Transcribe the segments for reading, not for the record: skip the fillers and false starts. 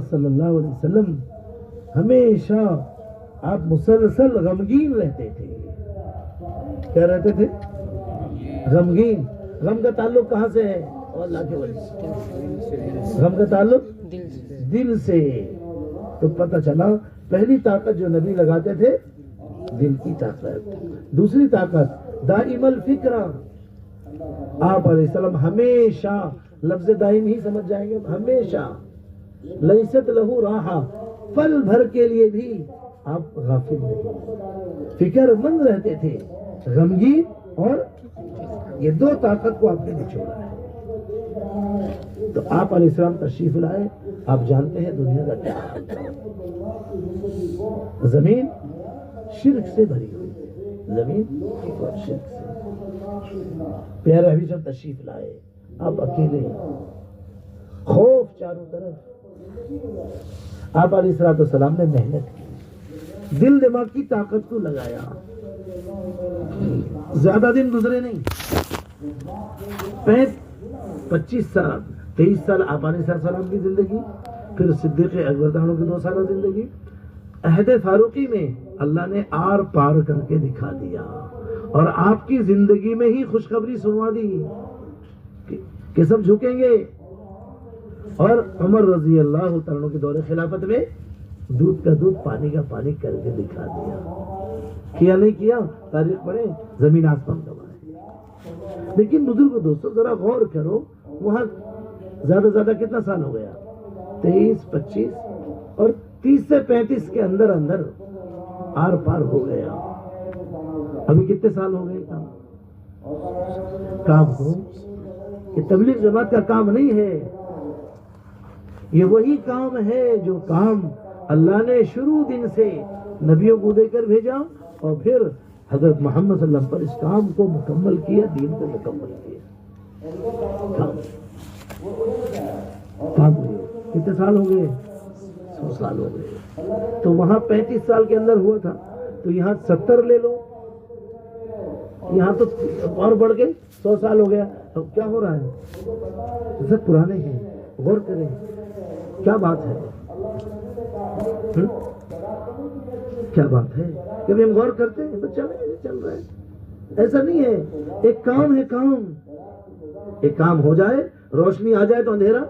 صلی اللہ علیہ وسلم ہمیشہ آپ مسلسل غمگین رہتے تھے. کیا رہتے تھے؟ غمگین. غم کا تعلق کہاں سے ہے؟ اللہ کے ولی. غم کا تعلق دل سے. تو پتہ چلا پہلی طاقت جو نبی لگاتے تھے دل کی طاقت. دوسری طاقت دائم الفکرہ. آپ علیہ السلام ہمیشہ, لفظ دائم ہی سمجھ جائیں گے, ہمیشہ لیست لہو راحہ, پل بھر کے لیے بھی آپ غافل نہیں, فکر مند رہتے تھے, غمگین. اور یہ دو طاقت کو آپ نے نچوڑا ہے. تو آپ علیہ السلام تشریف لائے. آپ جانتے ہیں دنیا کا کیا حال تھا. زمین شرک سے بھری ہوئی ہے, زمین اور شرک سے. پیارے حبیب صاحب تشریف لائے, آپ اکیلے, خوف چاروں طرف. آپ علیہ السلام نے محنت کی, دل دماغ کی طاقت کو لگایا. زیادہ دن گزرے نہیں, 25 سال 23 سال آپ علیہ السلام کی زندگی, پھر صدیق اکبر عنہ کی 2 سالہ زندگی. عہد فاروقی میں اللہ نے آر پار کر کے دکھا دیا, اور آپ کی زندگی میں ہی خوشخبری سنوا دی کہ سب جھکیں گے. اور عمر رضی اللہ تعالیٰ کے دور خلافت میں دودھ کا دودھ پانی کا پانی کر کے دکھا دیا. کیا نہیں کیا تاریخ پڑھے, زمین آسمان دبائے. لیکن بزرگ دوستو ذرا غور کرو, وہاں زیادہ زیادہ کتنا سال ہو گیا؟ 23 25 اور 30 سے 35 کے اندر اندر آر پار ہو گیا. ابھی کتنے سال ہو گئے کام کو؟ یہ تبلیغ جماعت کا کام نہیں ہے, یہ وہی کام ہے جو کام اللہ نے شروع دن سے نبیوں کو دے کر بھیجا, اور پھر حضرت محمد صلی اللہ علیہ وسلم پر اس کام کو مکمل کیا, دین کو مکمل کیا. کام کتنے سال ہو گئے؟ 100 سال ہو گئے. تو وہاں 35 سال کے اندر ہوا تھا, تو یہاں 70 لے لو, یہاں تو اور بڑھ کے 100 سال ہو گیا. اب کیا ہو رہا ہے؟ سب پرانے ہیں, غور کریں کیا بات ہے. کیا بات ہے؟ کبھی ہم غور کرتے ہیں تو چل رہا ہے. ایسا نہیں ہے, ایک کام ہے, ایک کام ہو جائے, روشنی آ جائے تو اندھیرا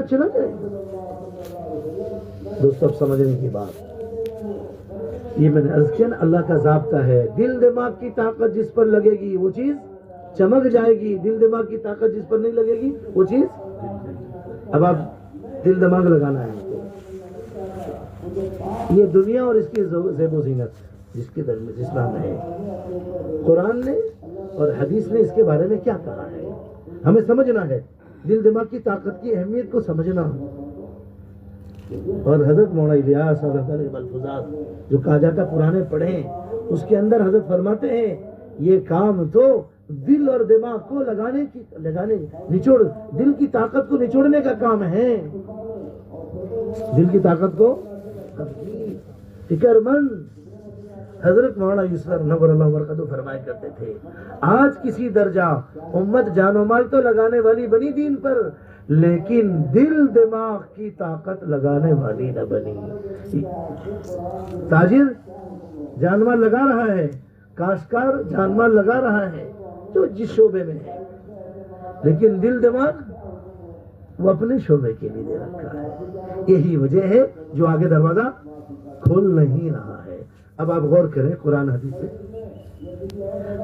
چلا جائے. دوستو اب سمجھنے کی بات, یہ میں نے عرض کیا نا, اللہ کا ضابطہ ہے. دل دماغ کی طاقت جس پر لگے گی وہ چیز چمک جائے گی, دل دماغ کی طاقت جس پر نہیں لگے گی وہ چیز. اب آپ دل دماغ لگانا ہے, یہ دنیا اور اس کی زیب و زینت جس کے درمیان جس میں ہم ہیں, قرآن نے اور حدیث نے اس کے بارے میں کیا کہا ہے, ہمیں سمجھنا ہے. دل دماغ کی طاقت کی اہمیت کو سمجھنا. اور حضرت مولانا الیاس حضرت ملفوظات جو کہا جاتا پرانے پڑھیں, اس کے اندر حضرت فرماتے ہیں یہ کام تو دل اور دماغ کو نچوڑ, دل کی طاقت کو نچوڑنے کا کام ہے. دل کی طاقت کو فکر مند. حضرت مولانا یوسف نور اللہ برکاتہ فرمایا کرتے تھے, آج کسی درجہ امت جان و مال تو لگانے والی بنی دین پر, لیکن دل دماغ کی طاقت لگانے والی نہ بنی. تاجر جان مال لگا رہا ہے, کاشتکار جان مال لگا رہا ہے جو جس شعبے میں ہے, لیکن دل دماغ وہ اپنے شعبے کے لیے دے رکھا ہے. یہی وجہ ہے جو آگے دروازہ کھول نہیں رہا ہے. اب آپ غور کریں قرآن حدیث سے,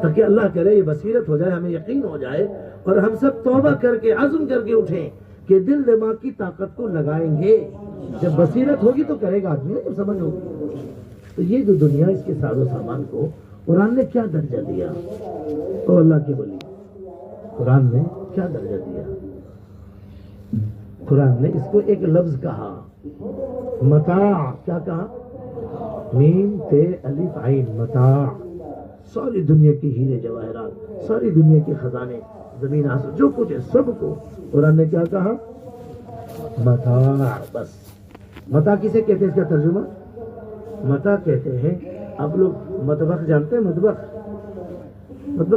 تاکہ اللہ کرے یہ بصیرت ہو جائے, ہمیں یقین ہو جائے, اور ہم سب توبہ کر کے عزم کر کے اٹھیں کہ دل دماغ کی طاقت کو لگائیں گے. جب بصیرت ہوگی تو کرے گا آدمی, تو سمجھ ہوگی. تو یہ جو دنیا اس کے ساز و سامان کو قرآن نے کیا درجہ دیا, تو اللہ کی ولی قرآن نے کیا درجہ دیا. قرآن نے اس کو ایک لفظ کہا, متاع. کیا کہا؟ میم تے الف عین, متاع. ساری دنیا کی ہیرے جواہرات, ساری دنیا کے خزانے, زمین آسمان جو کچھ ہے سب کو قرآن نے کیا کہا؟ متاع. بس متاع کسے کہتے ہیں؟ اس کا ترجمہ متاع کہتے ہیں. آپ لوگ مطبخ جانتے ہیں؟ مطبخ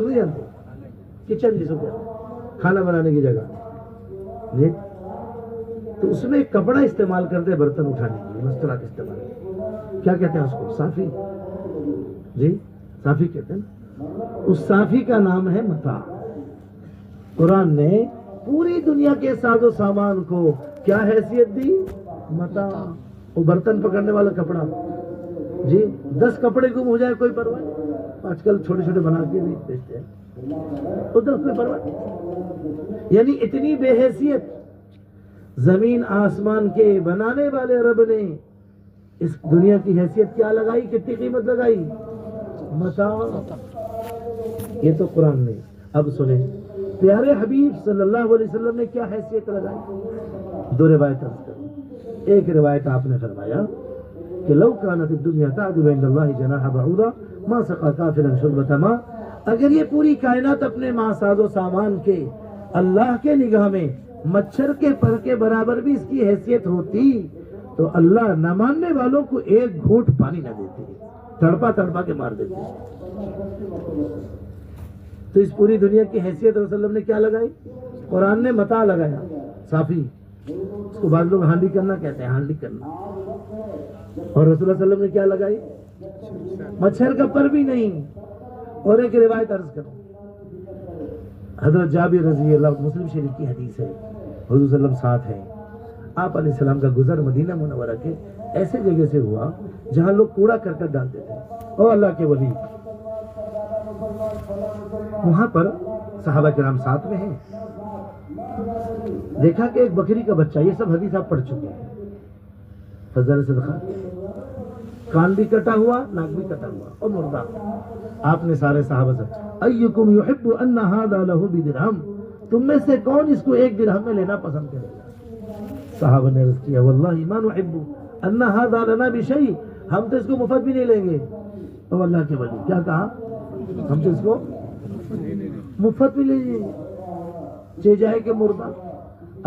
نہیں جانتے؟ کچن جسے کہتے ہیں, کھانا بنانے کی جگہ. تو اس میں ایک کپڑا استعمال کرتے ہیں برتن اٹھانے کے لیے، مستورات استعمال، کیا کہتے ہیں اس کو؟ صافی، جی صافی کہتے ہیں نا، اس صافی کا نام ہے متاع۔ قرآن نے پوری دنیا کے ساز و سامان کو کیا حیثیت دی؟ متاع۔ وہ برتن پکڑنے والا کپڑا، جی 10 کپڑے گم ہو جائے کوئی پرواہ نہیں، آج کل چھوٹے چھوٹے بنا کے بھی بیچتے ہیں، ادھر کوئی پرواہ نہیں۔ یعنی اتنی بے حیثیت زمین آسمان کے بنانے والے رب نے اس دنیا کی حیثیت کیا لگائی؟ کتنی قیمت لگائی؟ متاع۔ یہ تو قرآن نے۔ اب سنیں پیارے حبیب صلی اللہ علیہ وسلم نے کیا حیثیت لگائی؟ 2 روایت عرض کروں۔ ایک روایت آپ نے فرمایا کہ لو کانت الدنیا تعدل عند اللہ جناح بعوضہ ما سقى کافرا شربۃ ماء، اگر یہ پوری کائنات اپنے ساز و سامان کے اللہ کے نگاہ میں مچھر کے پر کے برابر بھی اس کی حیثیت ہوتی تو اللہ نہ ماننے والوں کو ایک گھونٹ پانی نہ دیتے، تڑپا تڑپا کے مار دیتے۔ تو اس پوری دنیا کی حیثیت رسول اللہ علیہ وسلم نے کیا لگائی؟ قرآن نے متاع لگایا، صافی، اس کو بعض لوگ ہانڈی کرنا کہتے ہیں، ہانڈی کرنا۔ اور رسول اللہ صلی اللہ علیہ وسلم نے کیا لگائی؟ مچھر کا پر بھی نہیں۔ اور ایک روایت عرض کروں، حضرت جابر رضی اللہ، مسلم شریف کی حدیث ہے، حضور صلی اللہ علیہ وسلم ساتھ ہیں، آپ علیہ السلام کا گزر مدینہ منورہ کے ایسے جگہ سے ہوا جہاں لوگ کوڑا کرکٹ ڈالتے تھے، اور اللہ کے ولی وہاں پر صحابہ کرام ساتھ میں ہیں، دیکھا کہ ایک بکری کا بچہ، یہ سب حدیث آپ پڑھ چکے ہیں، فضل صدقہ، کان بھی کٹا ہوا، ناک بھی کٹا ہوا اور مردہ۔ آپ نے سارے صحابہ سے ایکم یحب ان ھذا لہ بدرہم، تم میں سے کون اس کو 1 درہم میں لینا پسند کرے گا؟ صحابہ نے عرض کیا واللہ ما نحب ان ھذا لنا بشیء، ہم تو اس کو مفت بھی نہیں لیں گے۔ اور اللہ کے ولی کیا کہا؟ ہم تو اس کو مفت بھی لیں گے، چہ جائے کہ مردہ،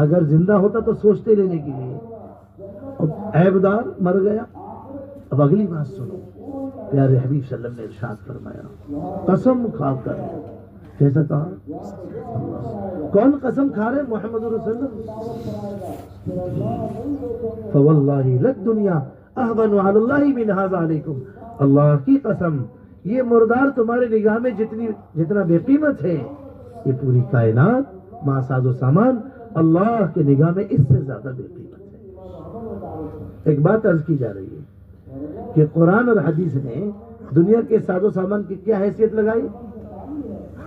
اگر زندہ ہوتا تو سوچتے لینے کے لیے، اب عیب دار مر گیا۔ اب اگلی بات سنو، پیارے حبیب صلی اللہ علیہ وسلم نے ارشاد فرمایا قسم کھا کر، کیسا کہا؟ کون قسم کھا رہے؟ محمد رسول اللہ۔ فواللہ للدنیا اہون علی اللہ من ھذا علیکم، اللہ کی قسم یہ مردار تمہارے نگاہ میں جتنا بے قیمت ہے، یہ پوری کائنات ما ساز و سامان اللہ کے نگاہ میں اس سے زیادہ بے قیمت ہے۔ ایک بات عرض کی جا رہی ہے کہ قرآن اور حدیث نے دنیا کے ساز و سامان کی کیا حیثیت لگائی؟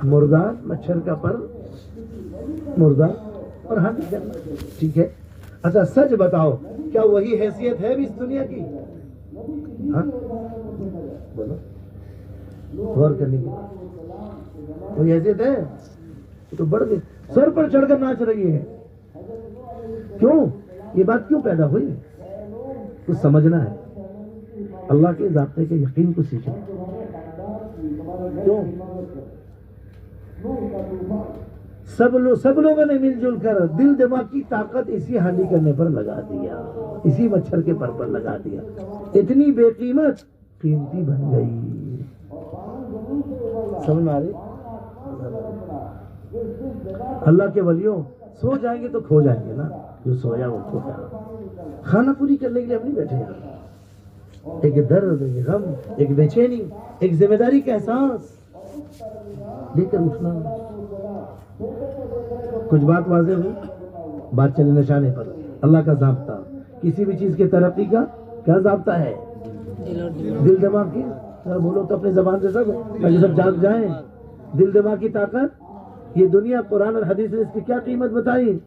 مردار، مچھر کا پر، مردار اور ہانڈی کرنا، ٹھیک ہے۔ اچھا سچ بتاؤ، کیا وہی حیثیت ہے بھی اس دنیا کی؟ ہاں بولو، غور کرنے کی وہی حیثیت ہے؟ تو بڑھ گئی، سر پر چڑھ کر ناچ رہی ہے، کیوں؟ یہ بات کیوں پیدا ہوئی؟ کچھ سمجھنا ہے، اللہ کے ضابطے کے یقین کو سیکھنا۔ کیوں؟ سب لوگوں نے مل جل کر دل دماغ کی طاقت اسی ہانڈی کرنے پر لگا دیا، اسی مچھر کے پر لگا دیا، اتنی بے قیمت قیمتی بن گئی۔ سمجھ میں آ رہی؟ اللہ کے ولیوں سو جائیں گے تو کھو جائیں گے نا، جو سویا وہ کھو جائے۔ کھانا پوری کرنے کے لیے ہم نہیں بیٹھے ہیں، ایک درد، ایک غم، ایک بے چینی، ایک ذمہ داری کا احساس لے کر اٹھنا۔ کچھ بات واضح ہوئی، بات چلے نشانے پر۔ اللہ کا ضابطہ کسی بھی چیز کی ترقی کا کیا ضابطہ ہے؟ دل دماغ کی، بولو تو اپنے زبان سے سب تاکہ سب جاگ جائیں۔ دل دماغ کی طاقت، یہ دنیا قرآن اور حدیث نے اس کی کیا قیمت بتائی،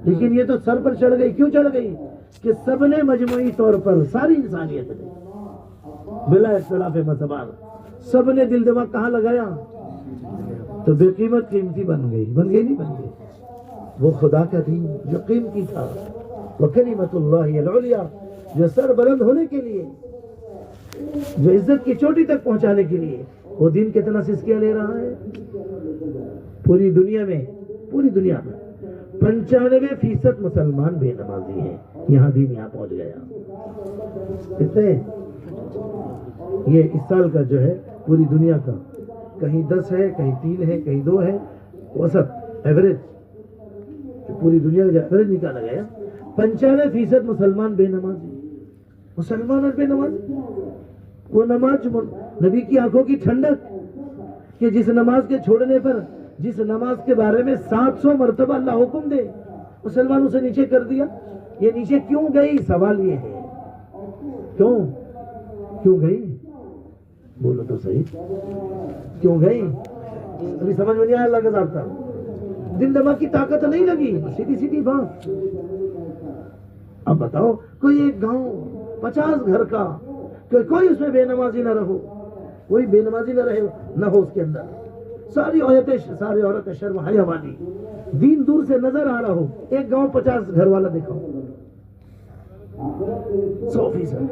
لیکن یہ تو سر پر چڑھ گئی۔ کیوں چڑھ گئی؟ کہ سب نے مجموعی طور پر، ساری انسانیت نے بلا اختلاف مذہبان، سب نے دل دماغ کہاں لگایا؟ تو بے قیمت قیمتی بن گئی نہیں بن گئی؟ وہ خدا کا دین جو قیمتی تھا، وہ کلمۃ اللہ العلیٰ، جو سر بلند ہونے کے لیے، جو عزت کی چوٹی تک پہنچانے کے لیے، وہ دین کتنا سسکیاں لے رہا ہے؟ پوری دنیا میں 95% مسلمان بے نمازی ہیں، یہاں دین یہاں پہنچ گیا۔ کتنے؟ یہ اس سال کا جو ہے پوری دنیا کا، کہیں 10 ہے، کہیں 3 ہے، کہیں 2 ہے، اوسط ایوریج، پوری دنیا کا جو ایوریج نکالا گیا 95% مسلمان بے نمازی، مسلمان اور بے نمازی. وہ نماز نبی کی آنکھوں کی ٹھنڈک کہ جس نماز کے چھوڑنے پر، جس نماز کے بارے میں 700 مرتبہ اللہ حکم دے، مسلمان اسے نیچے کر دیا. یہ نیچے کیوں گئی؟ سوال یہ ہے کیوں گئی؟ بولو تو صحیح، کیوں گئی؟ ابھی سمجھ میں نہیں آیا اللہ کا ضابطہ. دل دماغ کی طاقت نہیں لگی، سیدھی بات. اب بتاؤ کوئی ایک گاؤں 50 گھر کا، کوئی اس میں بے نمازی نہ رہو، کوئی بے نمازی نہ ہو اس کے اندر. ساری عورتیں شرم حیا والی، دین دور سے نظر آ رہا ہو. ایک گاؤں 50 گھر والا دیکھو، 100%.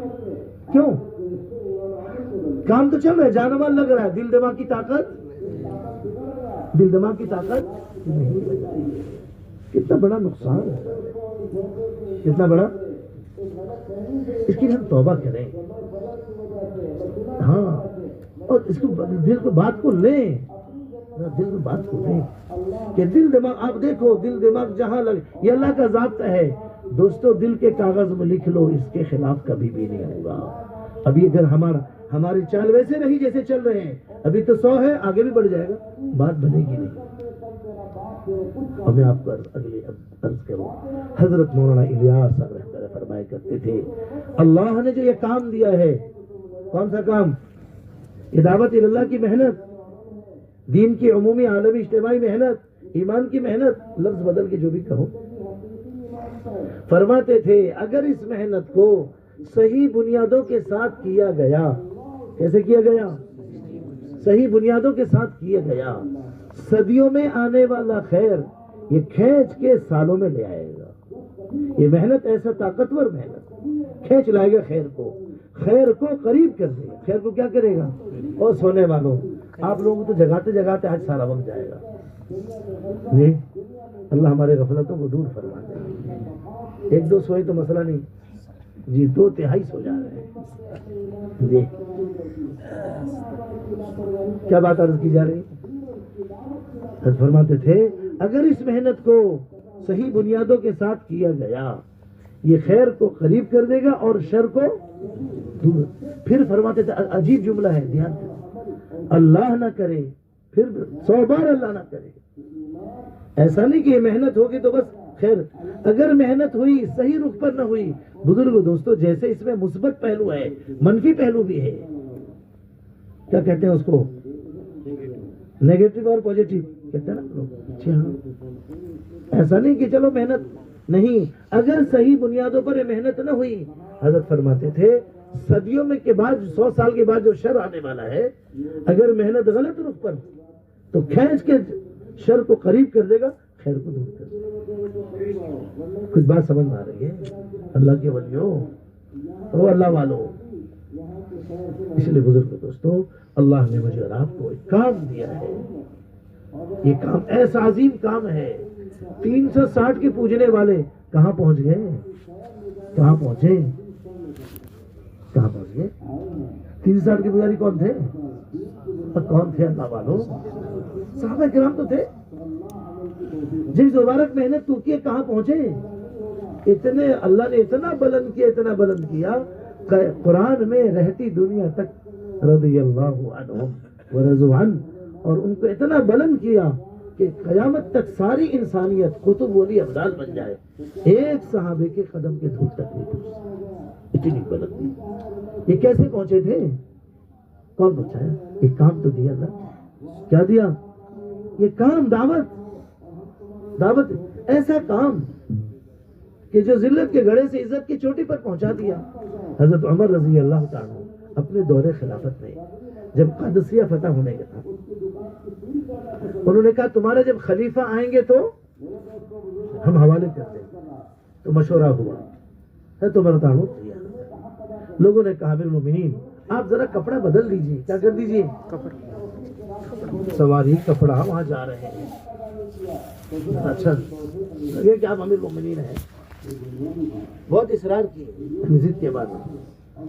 کیوں؟ کام تو چل رہا ہے، جانوان لگ رہا ہے، دل دماغ کی طاقت نہیں لگ رہی ہے. کتنا بڑا نقصان ہے، کتنا بڑا. اس کی ہم توبہ کریں، ہاں، اور اس کو دل کو بات کو لیں کہ دل دماغ، آپ دیکھو دل دماغ جہاں لگے، یہ اللہ کا ضابطہ ہے. دوستو دل کے کاغذ میں لکھ لو، اس کے خلاف کبھی بھی نہیں ہوگا. ابھی اگر ہماری چال ویسے رہی جیسے چل رہے ہیں، ابھی تو 100 ہے، آگے بھی بڑھ جائے گا، بات بنے گی نہیں. اور میں آپ کو اگلی عرض کروں، حضرت مولانا الیاس صاحب رحمۃ اللہ فرمایا کرتے تھے، اللہ نے جو یہ کام دیا ہے، کون سا کام؟ دعوت اللہ کی محنت، دین کی عمومی عالمی اجتماعی محنت، ایمان کی محنت، لفظ بدل کے جو بھی کہو. فرماتے تھے اگر اس محنت کو صحیح بنیادوں کے ساتھ کیا گیا، کیسے کیا گیا؟ صحیح بنیادوں کے ساتھ کیا گیا، صدیوں میں آنے والا خیر یہ کھینچ کے سالوں میں لے آئے گا. یہ محنت ایسا طاقتور محنت کھینچ لائے گا، خیر کو قریب کر دے گا. خیر کو کیا کرے گا؟ اور سونے والوں، آپ لوگوں کو تو جگاتے آج سارا وقت جائے گا. جی اللہ ہمارے غفلتوں کو دور فرما دے. 1-2 سوئے تو مسئلہ نہیں جی، 2/3 سو جا رہے ہیں جی. کیا بات عرض کی جا رہی؟ فرماتے تھے اگر اس محنت کو صحیح بنیادوں کے ساتھ کیا گیا، یہ خیر کو قریب کر دے گا اور شر کو دور. پھر فرماتے تھے، عجیب جملہ ہے، دھیان کریں، اللہ نہ کرے، پھر 100 بار اللہ نہ کرے. ایسا نہیں کہ یہ محنت ہوگی تو بس خیر. اگر محنت ہوئی، صحیح رخ پر نہ ہوئی، بزرگ دوستو جیسے اس میں مثبت پہلو ہے، منفی پہلو بھی ہے. کیا کہتے ہیں اس کو؟ نیگیٹو اور پوزیٹو کہتے ہیں نا لوگ. ہاں، ایسا نہیں کہ چلو محنت نہیں، اگر صحیح بنیادوں پر یہ محنت نہ ہوئی، حضرت فرماتے تھے صدیوں میں کے بعد، 100 سال کے بعد جو شر آنے والا ہے، اگر محنت غلط رخ پر تو کھینچ کے شر کو قریب کر دے گا، خیر کو دور کر دے گا. کچھ بات سمجھ میں آ رہی ہے اللہ کے ولیوں او اللہ والوں؟ اس لیے بزرگ دوستو، اللہ نے مجھے اور آپ کو ایک کام دیا ہے. یہ کام ایسا عظیم کام ہے. 360 کے پوجنے والے کہاں پہنچ گئے؟ 360 کے پجاری کون تھے؟ اللہ والوں؟ صحابہ کرام تو تھے. جس مبارک محنت تو کی، کہاں پہنچے؟ اتنے اللہ نے اتنا بلند کیا قرآن میں رہتی دنیا تک رضی اللہ عنہم ورضوا عنہ، اور ان کو اتنا بلند کیا کہ قیامت تک ساری انسانیت قطب ولی ابدال بن جائے، ایک صحابے کے قدم کے دھول تک نہیں پہنچ. اتنی بلندی. یہ کیسے پہنچے تھے؟ کون پہنچایا؟ ایک کام تو دیا اللہ. کیا دیا؟ یہ کام، دعوت. ایسا کام کہ جو ذلت کے گڑھے سے عزت کی چوٹی پر پہنچا دیا. حضرت عمر رضی اللہ تعالیٰ اپنے دور خلافت میں جب قادسیہ فتح ہونے کا تھا، انہوں نے کہا تمہارے جب خلیفہ آئیں گے تو ہم حوالے کر دیں گے. تو مشورہ ہوا تو مرتانو دیا. لوگوں نے کہا امیر المومنین آپ ذرا کپڑا بدل دیجیے. کیا کر دیجیے؟ سواری کپڑا وہاں جا رہے ہیں. اچھا لگے کہ آپ امیر المومنین ہیں. بہت اصرار کیے ضد کے بعد،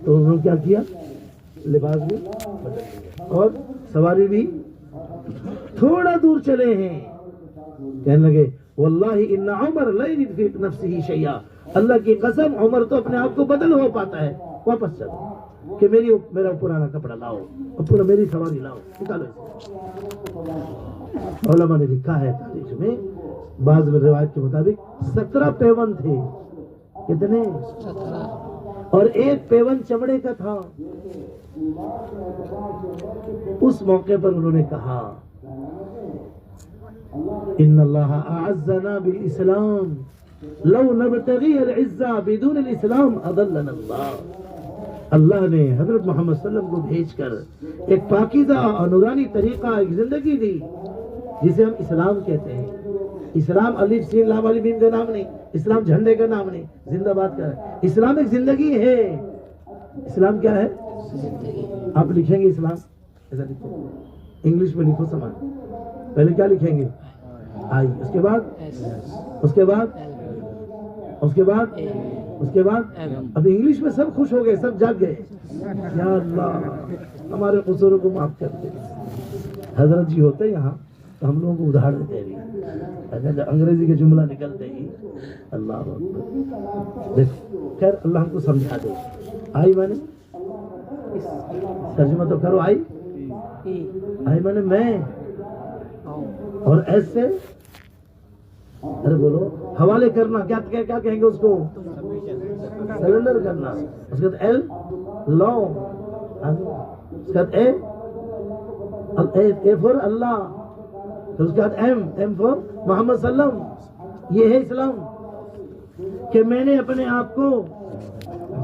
تو انہوں نے کیا کیا؟ لباس بھی بدل دیا اور سواری بھی. تھوڑا دور چلے ہیں، کہنے لگے واللہ ان عمر لا يجد في نفسه شيئا اللہ کی قسم عمر تو اپنے آپ کو بدل ہو پاتا ہے، واپس چلو کہ میرا پرانا کپڑا لاؤ اور پورا میری سواری لاؤ، نکالو اسے۔ علماء نے لکھا ہے تاریخ میں، بعض روایت کے مطابق 17 پیون تھے۔ کتنے؟ 17۔ اور ایک پیون چمڑے کا تھا۔ اس موقع پر انہوں نے کہا ان اللہ اعزنا بالاسلام لو نبتغی العزہ بدون الاسلام اضلنا اللہ۔ اللہ نے حضرت محمد صلی اللہ علیہ وسلم کو بھیج کر ایک پاکیزہ اور نورانی طریقہ، ایک زندگی دی جسے ہم اسلام کہتے ہیں۔ اسلام الف سین لام والی میم کا نام نہیں، اسلام جھنڈے کا نام نہیں، زندہ باد کا ہے۔ اسلام ایک زندگی ہے۔ اسلام کیا ہے؟ آپ لکھیں گے اسلام، ایسا لکھو، انگلش میں لکھو سامان، پہلے کیا لکھیں گے؟ آئی، اس کے بعد اس کے بعد اس کے بعد اس کے بعد اب انگلش میں سب خوش ہو گئے، سب جاگ گئے۔ یا اللہ ہمارے قصوروں کو معاف کر دے۔ حضرت جی ہوتے یہاں تو ہم لوگوں کو ادھار دیتے بھی، اگر انگریزی کے جملہ نکلتے ہی اللہ اکبر۔ دیکھو خیر اللہ ہم کو سمجھا دے۔ آئی میں نے ترجمہ تو کرو، آئی آئی میں نے میں، اور ایسے ارے بولو حوالے کرنا، کیا کہیں گے اس کو؟ سرنڈر کرنا۔ اس کے بعد ایل لا، اس کے بعد اے فور اللہ، پھر اس کے بعد ایم فور محمد صلی اللہ علیہ وسلم۔ یہ ہے اسلام کہ میں نے اپنے آپ کو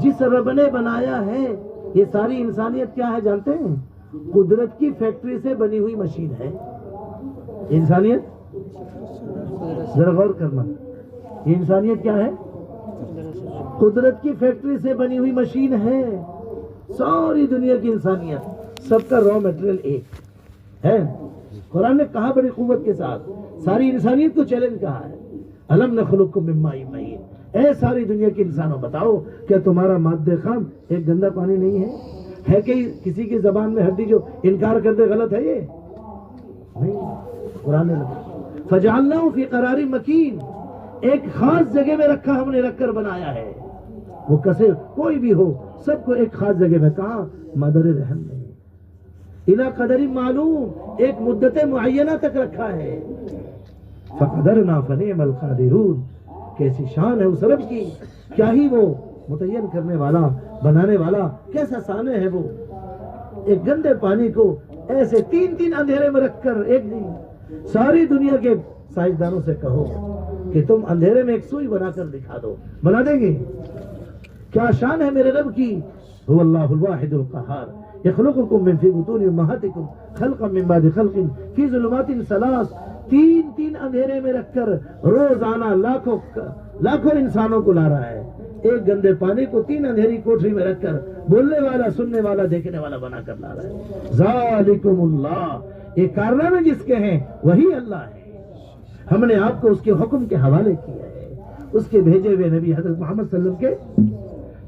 جس رب نے بنایا ہے، یہ ساری انسانیت کیا ہے جانتے ہیں؟ قدرت کی فیکٹری سے بنی ہوئی مشین ہے انسانیت۔ ذرا غور کرنا، یہ انسانیت کیا ہے؟ قدرت کی فیکٹری سے بنی ہوئی مشین ہے۔ ساری دنیا کی انسانیت، سب کا را میٹیریل ایک ہے۔ قرآن نے کہا بڑی قوت کے ساتھ، ساری انسانیت کو چیلنج کہا ہے، الم نخلقکم من ماء مہین۔ اے ساری دنیا کے انسانوں بتاؤ کیا تمہارا مادہ خام ایک گندا پانی نہیں ہے کہ کسی کی زبان میں ہڈی جو انکار کر دے غلط ہے؟ یہ نہیں، قرآن نے فجعلناہ فی قرار مکین، ایک خاص جگہ میں رکھا، ہم نے رکھ کر بنایا ہے۔ وہ کسے کوئی بھی ہو سب کو ایک خاص جگہ میں، کہاں؟ مادر رحم میں، الی قدر معلوم، ایک مدت معینہ تک رکھا ہے۔ فقدرنا فنعم القادرون، کیسی شان ہے اس رب کی، کیا ہی وہ متعین کرنے والا، بنانے والا، کیسا سانے ہے وہ۔ ایک گندے پانی کو ایسے تین اندھیرے میں رکھ کر، ایک نہیں، ساری دنیا کے سائنسدانوں سے کہو کہ تم اندھیرے میں ایک سوئی بنا کر دکھا دو، بنا دیں گے؟ کیا شان ہے میرے رب کی۔ هو اللہ الواحد القہار یخلقکم من فی بطون امہاتکم خلقا من بعد خلق فی ظلمات ثلاث، تین اندھیرے میں رکھ کر روزانہ لاکھوں انسانوں کو لا رہا ہے۔ ایک گندے پانی کو 3 اندھیری کوٹری میں رکھ کر بولنے والا، سننے والا، دیکھنے والا بنا کر لا رہا ہے۔ ذالکم اللہ، یہ کارنامے جس کے ہیں وہی اللہ ہے۔ ہم نے آپ کو اس کے حکم کے حوالے کیا ہے، اس کے بھیجے ہوئے نبی حضرت محمد صلی اللہ علیہ وسلم کے۔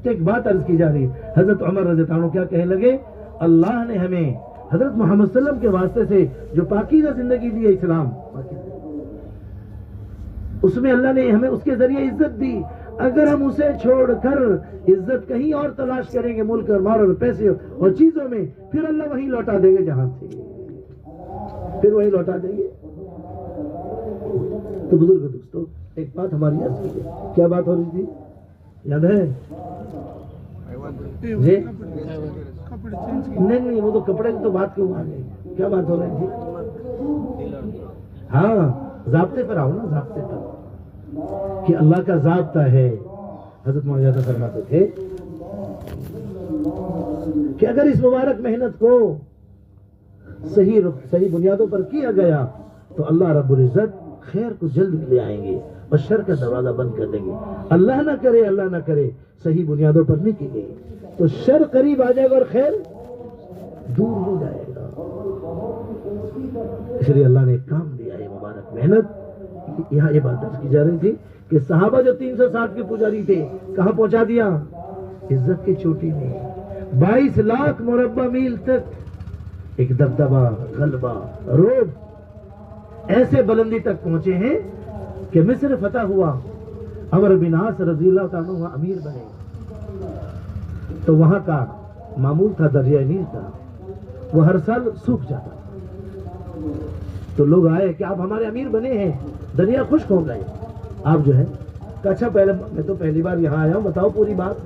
ایک بات عرض کی جا رہی ہے، حضرت عمر رضی اللہ عنہ کیا کہنے لگے؟ اللہ نے ہمیں حضرت محمد صلی اللہ علیہ وسلم کے واسطے سے جو پاکیزہ زندگی دی ہے، اسلام، اس میں اللہ نے ہمیں اس کے ذریعے عزت دی۔ اگر ہم اسے چھوڑ کر عزت کہیں اور تلاش کریں گے، ملک اور مال اور پیسے اور چیزوں میں، پھر اللہ وہیں لوٹا دے گے جہاں تھے، پھر وہیں لوٹا دیں گے۔ تو بزرگ دوستو، ایک بات ہماری عرض کی ہے، کیا بات ہو رہی تھی یاد ہے؟ جی نہیں، وہ تو کپڑے کی تو بات کیوں آ گئی، کیا بات ہو رہی تھی؟ ہاں ضابطے پر آؤ نا، ضابطے پر، کہ اللہ کا ضابطہ ہے۔ حضرت مولانا فرماتے تھے کہ اگر اس مبارک محنت کو صحیح بنیادوں پر کیا گیا تو اللہ رب العزت خیر کو جلد لے آئیں گے اور شر کا دروازہ بند کر دیں گے۔ اللہ نہ کرے صحیح بنیادوں پر نہیں کی گئی تو شر قریب آ جائے گا اور خیر دور ہو جائے گا۔ اس لیے اللہ نے ایک کام دیا ہے، مبارک محنت۔ یہاں یہ بات درج کی جا رہی تھی کہ صحابہ جو 360 کے پجاری تھے، کہاں پہنچا دیا؟ عزت کی چوٹی میں، 22 لاکھ مربع میل تک ایک دبدبہ، غلبہ، روب ایسے بلندی تک پہنچے ہیں کہ مصر فتح ہوا، عمرو بن عاص رضی اللہ تعالیٰ عنہ امیر بنے تو وہاں کا معمول تھا دریائے نیل کا، وہ ہر سال سوکھ جاتا تھا۔ تو لوگ آئے کہ آپ ہمارے امیر بنے ہیں، دریا خشک ہو گئے، آپ جو ہے کہ اچھا پہلے میں تو پہلی بار یہاں آیا ہوں، بتاؤ پوری بات۔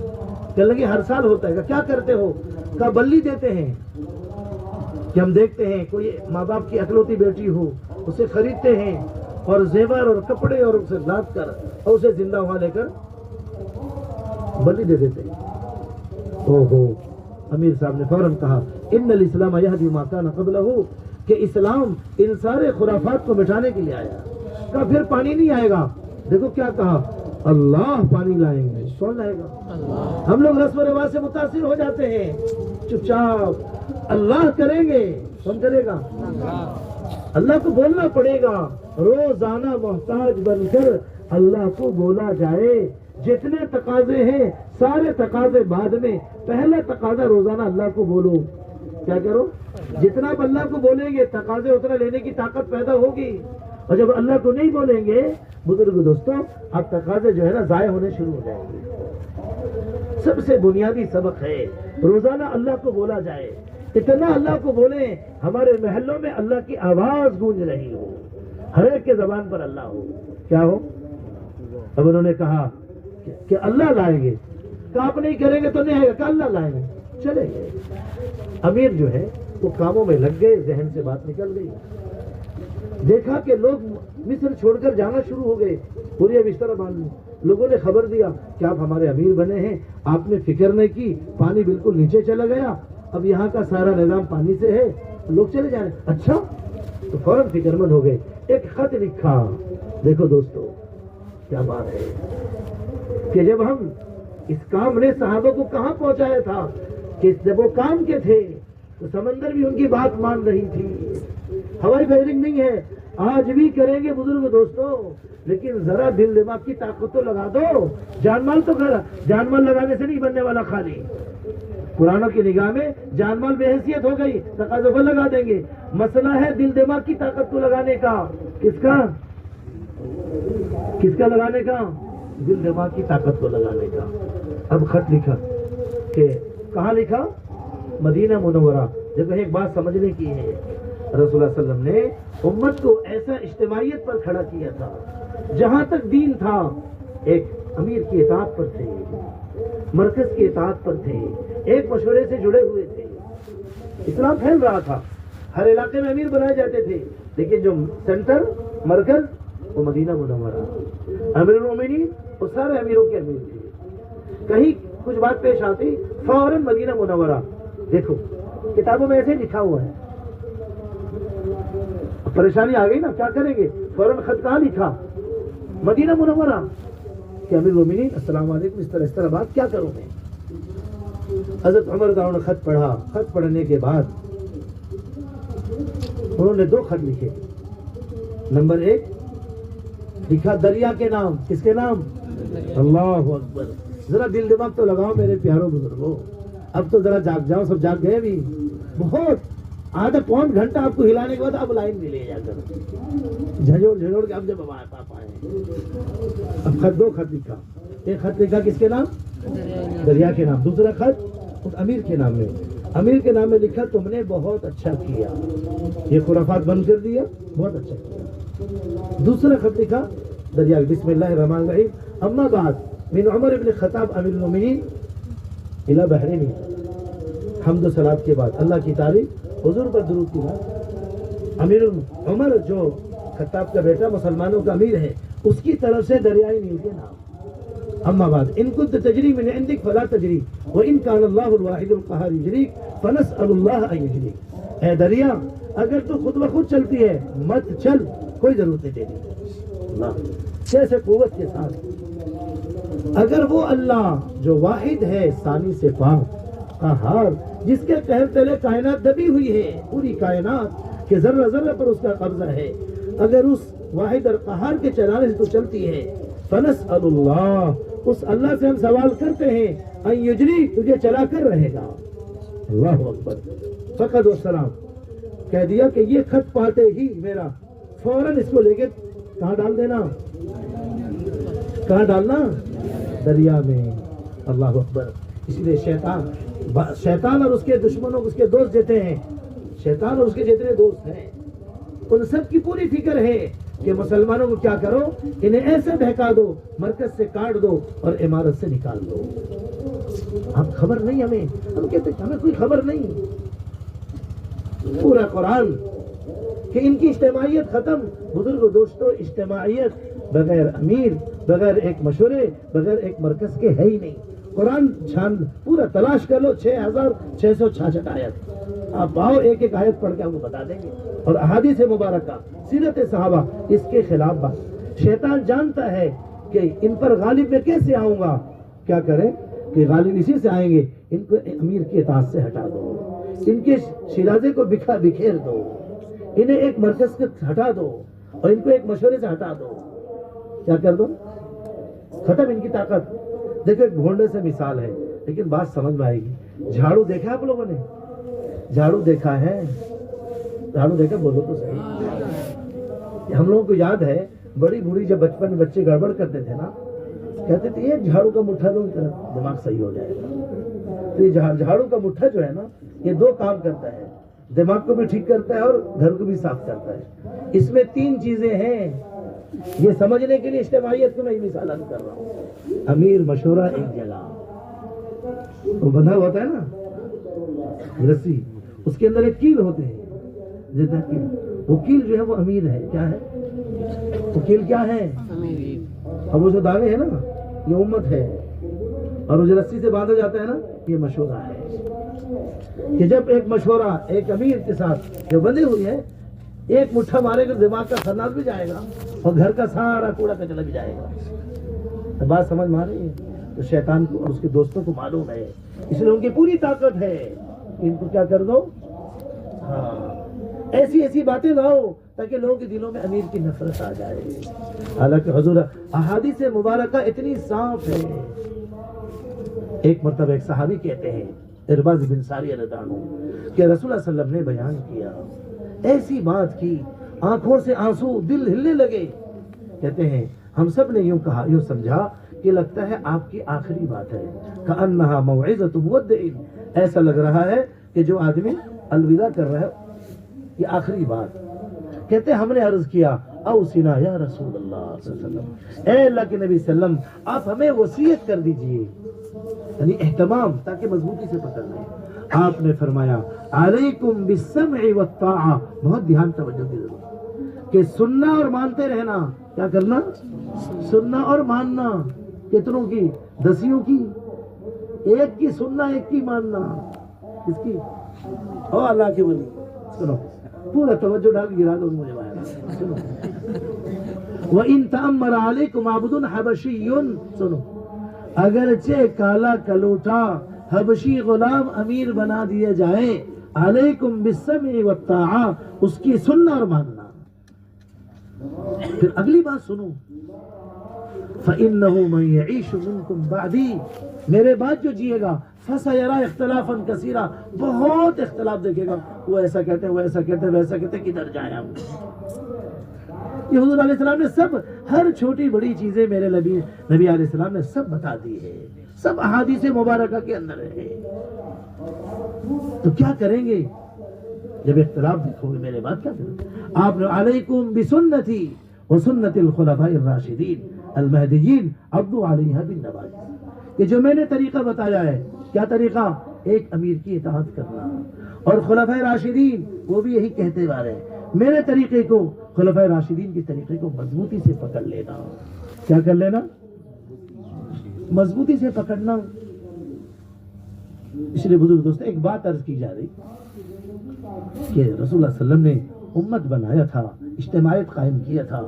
کہنے لگے ہر سال ہوتا ہے۔ کہ کیا کرتے ہو؟ کہ بلی دیتے ہیں، کہ ہم دیکھتے ہیں کوئی ماں باپ کی اکلوتی بیٹی ہو اسے خریدتے ہیں اور زیور اور کپڑے اور اسے لاد کر اور اسے زندہ وہاں لے کر بلی دے دیتے ہیں۔ اوہو، امیر صاحب نے فوراً کہا ان الاسلام یہدی ما کان قبلہ، کہ اسلام ان سارے خرافات کو مٹانے کے لیے آیا۔ کہا پھر پانی نہیں آئے گا؟ دیکھو کیا کہا، اللہ پانی لائیں گے۔ کون لائے گا؟ ہم لوگ رسم و رواج سے متاثر ہو جاتے ہیں، چپ چاپ اللہ کریں گے۔ کون کرے گا؟ اللہ کو بولنا پڑے گا، روزانہ محتاج بن کر اللہ کو بولا جائے۔ جتنے تقاضے ہیں سارے تقاضے بعد میں، پہلے تقاضا روزانہ اللہ کو بولو۔ کیا کرو؟ جتنا آپ اللہ کو بولیں گے تقاضے اتنا لینے کی طاقت پیدا ہوگی، اور جب اللہ کو نہیں بولیں گے بزرگ دوستوں اب تقاضے جو ہے نا ضائع ہونے شروع ہو جائیں گے۔ سب سے بنیادی سبق ہے روزانہ اللہ کو بولا جائے، اتنا اللہ کو بولیں ہمارے محلوں میں اللہ کی آواز گونج رہی ہو، ہر ایک کے زبان پر اللہ ہو۔ کیا ہو؟ اب انہوں نے کہا کہ اللہ لائیں گے، کہ آپ نہیں کریں گے تو نہیں آئے گا، کہ اللہ لائیں گے، چلے گئے۔ امیر جو ہے وہ کاموں میں لگ گئے، ذہن سے بات نکل گئی۔ دیکھا کہ لوگ مصر چھوڑ کر جانا شروع ہو گئے، پوری بستر باندھ لی۔ لوگوں نے خبر دیا کہ آپ ہمارے امیر بنے ہیں، آپ نے فکر نہیں کی، پانی بالکل نیچے چلا گیا، اب یہاں کا سارا نظام پانی سے ہے، لوگ چلے جا رہے ہیں۔ اچھا، تو فوراً فکر مند ہو گئے، ایک خط لکھا۔ دیکھو دوستو کیا بات ہے کہ جب ہم اس کام نے صحابہ کو کہاں پہنچایا تھا کہ جب وہ کام کے تھے تو سمندر بھی ان کی بات مان رہی تھی۔ ہوائی فائرنگ نہیں ہے، آج بھی کریں گے بزرگ دوستو، لیکن ذرا دل دماغ کی طاقت تو لگا دو۔ جان مال تو جان مال لگانے سے نہیں بننے والا خالی، قرآن کی نگاہ میں جان مال بے حیثیت ہو گئی، تقاضوں کو لگا دیں گے۔ مسئلہ ہے دل دماغ کی طاقت کو لگانے کا۔ کس کا لگانے کا؟ دل دماغ کی طاقت کو لگانے کا۔ اب خط لکھا کہ کہاں لکھا؟ مدینہ منورہ۔ دیکھو ایک بات سمجھنے کی ہے، رسول اللہ صلی اللہ علیہ وسلم نے امت کو ایسا اجتماعیت پر کھڑا کیا تھا، جہاں تک دین تھا ایک امیر کی اطاعت پر تھے، مرکز کی اطاعت پر تھے، ایک مشورے سے جڑے ہوئے تھے۔ اسلام پھیل رہا تھا، ہر علاقے میں امیر بنائے جاتے تھے، لیکن جو سینٹر مرکز وہ مدینہ منورہ۔ امیر المومنین وہ سارے امیروں کے امیر تھے، کہیں کچھ بات پیش آتی فوراً مدینہ منورہ۔ دیکھو کتابوں میں ایسے لکھا ہوا ہے، پریشانی آ گئی نا، کیا کریں گے؟ فوراً خط کہاں لکھا؟ مدینہ منورہ۔ کہ امیر المومنین السلام علیکم، اس طرح بات، کیا کروں میں؟ حضرت عمر کا انہوں نے خط پڑھا، خط پڑھنے کے بعد انہوں نے 2 خط لکھے۔ نمبر 1 لکھا دریا کے نام۔ کس کے نام؟ اللہ اکبر۔ ذرا دل دماغ تو لگاؤ میرے پیاروں بزرگوں، اب تو ذرا جاگ جاؤ، سب جاگ گئے بھی، بہت آدھا پون گھنٹہ آپ کو ہلانے کے بعد اب لائن بھی لے جا کر جھجوڑ کے اب جب آپ آئے۔ اب خط 2 خط لکھا، ایک خط لکھا کس کے نام؟ دریا کے نام۔ دوسرا خط اس امیر کے نام میں، امیر کے نام میں لکھا تم نے بہت اچھا کیا، یہ خرافات بند کر دیا، بہت اچھا کیا۔ دوسرا خط لکھا دریا، بسم اللہ الرحمن الرحیم، اما بعد من عمر ابن خطاب امیر المومنین الى بحرین، حمد و صلات کے بعد اللہ کی تعریف، حضور پر درود کی بات۔ امیر عمر جو خطاب کا بیٹا مسلمانوں کا امیر ہے، اس کی طرف سے دریائے نیل کے نام۔ اما بعد ان كنت تجری من عندك فلا تجری وان كان الله الواحد القهار يجريك فنسأل الله ان يجريك۔ اے دریا اگر تو خود بخود چلتی ہے مت چل، کوئی ضرورت نہیں تیری۔ اللہ کیسے قوت کے ساتھ، اگر وہ اللہ جو واحد ہے، ثانی سے پاک، قہار، جس کے قہر تلے کائنات دبی ہوئی ہے، پوری کائنات کے ذرہ ذرہ پر اس کا قبضہ ہے، اگر اس واحد اور قہار کے چلانے سے تو چلتی ہے، فنسأل اللہ، اس اللہ سے ہم سوال کرتے ہیں، ان یجری، تجھے چلا کر رہے گا۔ اللہ اکبر۔ فقط والسلام کہہ دیا کہ یہ خط پاتے ہی میرا فوراً اس کو لے کے کہاں ڈال دینا؟ کہاں ڈالنا؟ دریا میں. اللہ اکبر. اسی لیے شیطان اور اس کے دشمنوں اس کے دوست جتنے ہیں، شیطان اور اس کے جتنے دوست ہیں، ان سب کی پوری فکر ہے کہ مسلمانوں کو کیا کرو، انہیں ایسے بہکا دو، مرکز سے کاٹ دو اور عمارت سے نکال دو. ہم خبر نہیں، ہم کہتے ہیں ہمیں کوئی خبر نہیں. پورا قرآن کہ ان کی اجتماعیت ختم. بزرگ دوستوں، اجتماعیت بغیر امیر، بغیر ایک مشورے، بغیر ایک مرکز کے ہے ہی نہیں. قرآن پورا تلاش کر لو، 6666 آیت. آپ آؤ ایک ایک آیت پڑھ کے ہم کو بتا دیں گے. اور احادیث مبارکہ، سیرت صحابہ اس کے خلاف بات. شیطان جانتا ہے کہ ان پر غالب میں کیسے آؤں گا. کیا کریں کہ غالب اسی سے آئیں گے. ان کو امیر کی اطاعت سے ہٹا دو، ان کے شیرازے کو بکھیر دو، انہیں ایک مرکز سے ہٹا دو اور ان کو ایک مشورے سے ہٹا دو. کیا کر دو؟ ختم ان کی طاقت. دیکھو ایک گھونڈے سے مثال ہے، لیکن بات سمجھ میں آئے گی. جھاڑو دیکھا آپ لوگوں نے؟ جھاڑو دیکھا ہے؟ جھاڑو دیکھا؟ بولو تو صحیح. ہم لوگوں کو یاد ہے بڑی بوڑھی جب بچپن میں بچے گڑبڑ کرتے تھے نا، کہتے تھے یہ جھاڑو کا مٹھا دو، دماغ صحیح ہو جائے گا. تو یہ جھاڑو کا مٹھا جو ہے نا، یہ دو کام کرتا ہے، دماغ کو بھی ٹھیک کرتا ہے اور گھر کو بھی صاف کرتا ہے. اس میں 3 چیزیں ہیں. یہ سمجھنے کے لیے اجتماعیت کو میں مثال کر رہا ہوں. امیر مشورہ ایک جگہ، وہ بندھا ہوتا ہے نا رسی، اس کے اندر ایک کیل ہوتے ہیں. وہ کیل جو ہے وہ امیر ہے. کیا ہے وہ کیل؟ کیا ہے؟ اب وہ جو دانے ہیں نا، یہ امت ہے. اور وہ جو رسی سے باندھا جاتا ہے نا، یہ مشورہ ہے. کہ جب ایک مشورہ ایک امیر کے ساتھ جو بندھی ہوئی ہے، ایک مٹھا مارے گا دماغ کا خناس بھی جائے گا اور گھر کا سارا کوڑا کچرا بھی جائے گا. تو بات سمجھ میں آ رہی ہے؟ تو شیطان کو اور اس کے دوستوں کو معلوم ہے، اس لیے ان کی پوری طاقت ہے کہ ان کو کیا کر دو. ہاں، ایسی باتیں لاؤ تاکہ لوگوں کے دلوں میں امیر کی نفرت آ جائے. حالانکہ حضور احادیث مبارکہ اتنی صاف ہے. ایک مرتبہ ایک صحابی کہتے ہیں، ارباز بن ساریہ رضی اللہ عنہ، کہ رسول اللہ صلی اللہ علیہ وسلم نے بیان کیا، ایسی بات کی، آنکھوں سے آنسو، دل ہلنے لگے. کہتے ہیں ہم سب نے یوں کہا، یوں سمجھا کہ لگتا ہے آپ کی آخری بات ہے. کأنہا موعظۃ مودع، ایسا لگ رہا ہے کہ جو آدمی الوداع کر رہا ہے، یہ آخری بات. کہتے ہم نے عرض کیا، اوصنا یا رسول اللہ صلی اللہ علیہ وسلم، اے اللہ کے نبی صلی اللہ علیہ وسلم، آپ ہمیں وصیت کر دیجئے، یعنی اہتمام، تاکہ مضبوطی سے پکڑ لیں. آپ نے فرمایا علیکم بالسمع والطاعہ، بہت دھیان توجہ کی ضرورت، کہ سننا اور مانتے رہنا. کیا کرنا؟ سننا اور ماننا. کتنوں کی؟ 10 کی. ایک کی سننا، ایک کی ماننا. کس کی؟ او اللہ کے ولی. سنو، پورا توجہ ڈال گرا دو مجھے باہر. سنو، وَإِن تَأَمَّرَ عَلَيْكُمْ عَبْدٌ حَبَشِيٌّ، سنو، اگرچہ کالا کلوٹا حبشی غلام امیر بنا دیا جائے، علیکم بالسمع والطاعہ، اس کی سننا اور ماننا. پھر اگلی بات سنو، فَإِنَّهُ مَن يَعِيشُ مِنكُم بَعْدِي، میرے بعد جو جیے گا، فَسَيَرَىٰ اخْتِلَافًا كَثِيرًا، بہت اختلاف دیکھے گا. وہ ایسا کہتے ہیں، وہ ایسا کہتے ہیں، ویسا کہتے ہیں، کدھر جائیں ہم. یہ حضور علیہ السلام نے سب، ہر چھوٹی بڑی چیزیں میرے نبی علیہ السلام نے سب بتا دی ہے، سب احادیث مبارکہ کے اندر ہے. تو کیا کریں گے جب اختلاف دیکھو گے؟ میرے بات کیا کریں؟ آپ نے علیکم بسنتی وسنت الخلفاء الراشدین المہدیین عضوا علیہا بالنواجذ، کہ جو میں نے طریقہ بتایا ہے. کیا طریقہ؟ ایک امیر کی اطاعت کرنا، اور خلفاء راشدین وہ بھی یہی کہتے آ رہے ہیں، میرے طریقے کو، خلفاء راشدین کے طریقے کو مضبوطی سے پکڑ لینا. کیا کر لینا؟ مضبوطی سے پکڑنا. اس لیے بزرگ دوست، ایک بات عرض کی جا رہی کہ رسول اللہ صلی اللہ علیہ وسلم نے امت بنایا تھا، اجتماعیت قائم کیا تھا،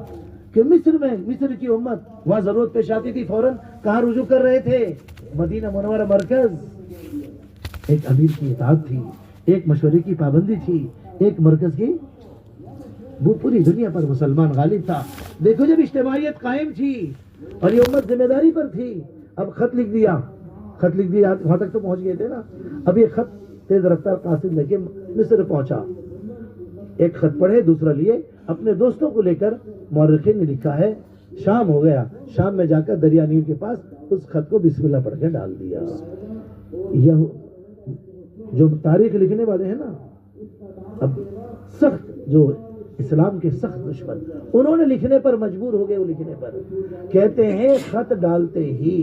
کہ مصر کی امت وہاں ضرورت پیش آتی تھی فوراً کہاں رجوع کر رہے تھے؟ مدینہ منورہ مرکز. ایک امیر کی اطاعت تھی، ایک مشورے کی پابندی تھی، ایک مرکز کی، وہ پوری دنیا پر مسلمان غالب تھا. دیکھو جب اجتماعیت قائم تھی اور یہ امت ذمہ داری پر تھی، اب خط لکھ دیا، وہاں تک تو پہنچ گئے تھے نا. اب یہ خط تیز رفتار قاصد لے کے مصر پہنچا. ایک خط پڑھے، دوسرا لیے، اپنے دوستوں کو لے کر. مورخین نے لکھا ہے شام ہو گیا، شام میں جا کر دریا نیل کے پاس اس خط کو بسم اللہ پڑھ کے ڈال دیا۔ یہ جو تاریخ لکھنے والے ہیں نا، اب سخت جو اسلام کے سخت دشمن، انہوں نے لکھنے پر مجبور ہو گئے، وہ لکھنے پر کہتے ہیں خط ڈالتے ہی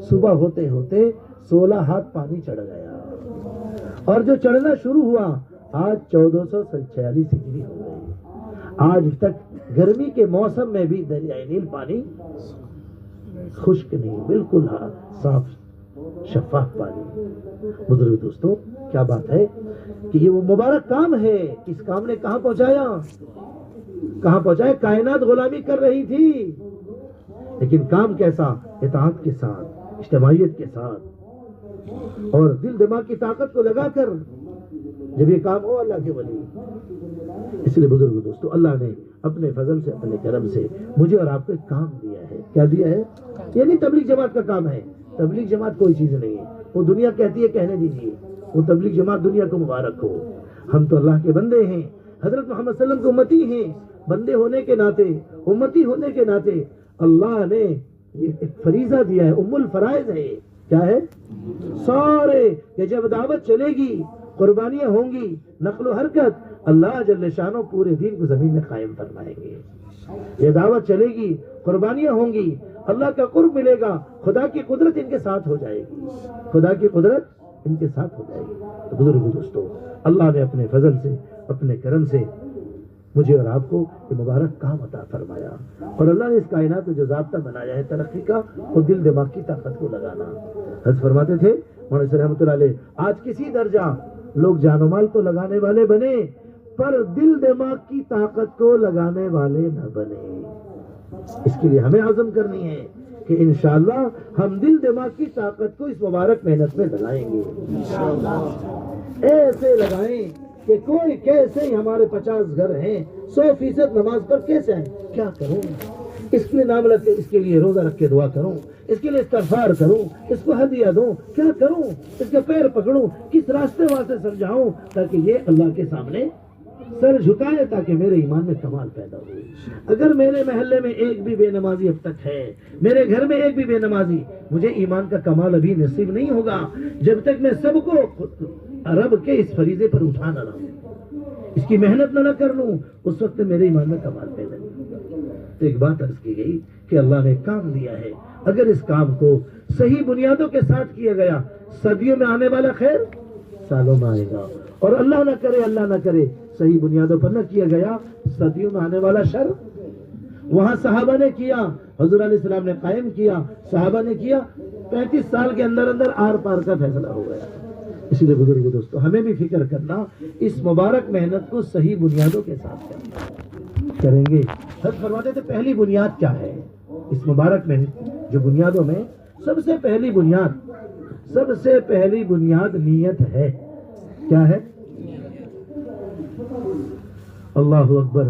صبح ہوتے ہوتے 16 ہاتھ پانی چڑھ گیا، اور جو چڑھنا شروع ہوا آج 1446 ہجری ہو گئی۔ آج تک گرمی کے موسم میں بھی دریائے نیل پانی خشک نہیں، بالکل صاف شفاف پانی۔ بزرگ دوستوں، کیا بات ہے کہ یہ وہ مبارک کام ہے، اس کام نے کہاں پہنچایا؟ کائنات غلامی کر رہی تھی، لیکن کام کیسا؟ اطاعت کے ساتھ، اجتماعیت کے ساتھ اور دل دماغ کی طاقت کو لگا کر جب یہ کام ہو اللہ کے ولی۔ اس لیے بزرگ دوستو، اللہ نے اپنے فضل سے، اپنے کرم سے مجھے اور آپ کو ایک کام دیا ہے۔ کیا دیا ہے؟ یہ نہیں تبلیغ جماعت کا کام ہے، تبلیغ جماعت کوئی چیز نہیں ہے، وہ دنیا کہتی ہے کہنے دیجیے، وہ تبلیغ جماعت دنیا کو مبارک ہو۔ ہم تو اللہ کے بندے ہیں، حضرت محمد صلی اللہ علیہ وسلم کے امتی ہیں، بندے ہونے کے ناطے، امتی ہونے کے ناطے اللہ نے ایک فریضہ دیا ہے، ام الفرائض ہے۔ کیا ہے؟ سارے کہ جب دعوت چلے گی، قربانیاں ہوں گی، نقل و حرکت، اللہ جل شانہ پورے دین کو زمین میں قائم فرمائیں گے۔ یہ دعوت چلے گی، قربانیاں ہوں گی، اللہ کا قرب ملے گا، خدا کی قدرت ان کے ساتھ ہو جائے گی، خدا کی قدرت ان کے ساتھ ہو جائے گی۔ تو بزرگ دوستو، اللہ نے اپنے فضل سے، اپنے کرم سے مجھے اور آپ کو یہ مبارک کام عطا فرمایا، اور اللہ نے اس کائنات میں جو ضابطہ بنایا ہے ترقی کا، وہ دل دماغ کی طاقت کو لگانا۔ حضرت فرماتے تھے مولانا صاحب رحمۃ اللہ علیہ، آج کسی درجہ لوگ جان و مال تو لگانے والے بنے، پر دل دماغ کی طاقت کو لگانے والے نہ بنے۔ اس کے لیے ہمیں عزم کرنی ہے کہ انشاءاللہ ہم دل دماغ کی طاقت کو اس مبارک محنت میں لگائیں گے، ایسے لگائیں کہ کوئی کیسے ہی ہمارے 50 گھر ہیں، 100% نماز پر کیسے آئیں، کیا کروں، اس کے لیے نام رکھ کے، اس کے لیے روزہ رکھ کے دعا کروں، اس کے لیے استغفار کروں، اس کو ہدیہ دوں، کیا کروں، اس کے پیر پکڑوں، کس راستے وہاں سے سر جاؤں تاکہ یہ اللہ کے سامنے سر جھکائے، تاکہ میرے ایمان میں کمال پیدا ہو۔ اگر میرے محلے میں ایک بھی بے نمازی اب تک ہے، میرے گھر میں ایک بھی بے نمازی، مجھے ایمان کا کمال ابھی نصیب نہیں ہوگا جب تک میں سب کو رب کے اس فریضے پر اٹھا نہ رہوں، اس کی محنت نہ کر لوں، اس وقت میرے ایمان میں کمال پیدا نہیں ہوگا۔ تو ایک بات عرض کی گئی کہ اللہ نے کام دیا ہے، اگر اس کام کو صحیح بنیادوں کے ساتھ کیا گیا، صدیوں میں آنے والا خیر سالوں میں آئے گا، اور اللہ نہ کرے صحیح بنیادوں پر نہ کیا گیا، صدیوں میں آنے والا شر وہاں صحابہ نے کیا، حضور علیہ السلام نے قائم کیا، صحابہ نے کیا، 35 سال کے اندر آر پار کا فیصلہ ہو گیا۔ اس لیے بزرگ دوستو، ہمیں بھی فکر کرنا، اس مبارک محنت کو صحیح بنیادوں کے ساتھ کریں گے۔ حضرت فرماتے تھے پہلی بنیاد کیا ہے اس مبارک محنت، جو بنیادوں میں سب سے پہلی بنیاد نیت ہے۔ کیا ہے؟ اللہ اکبر۔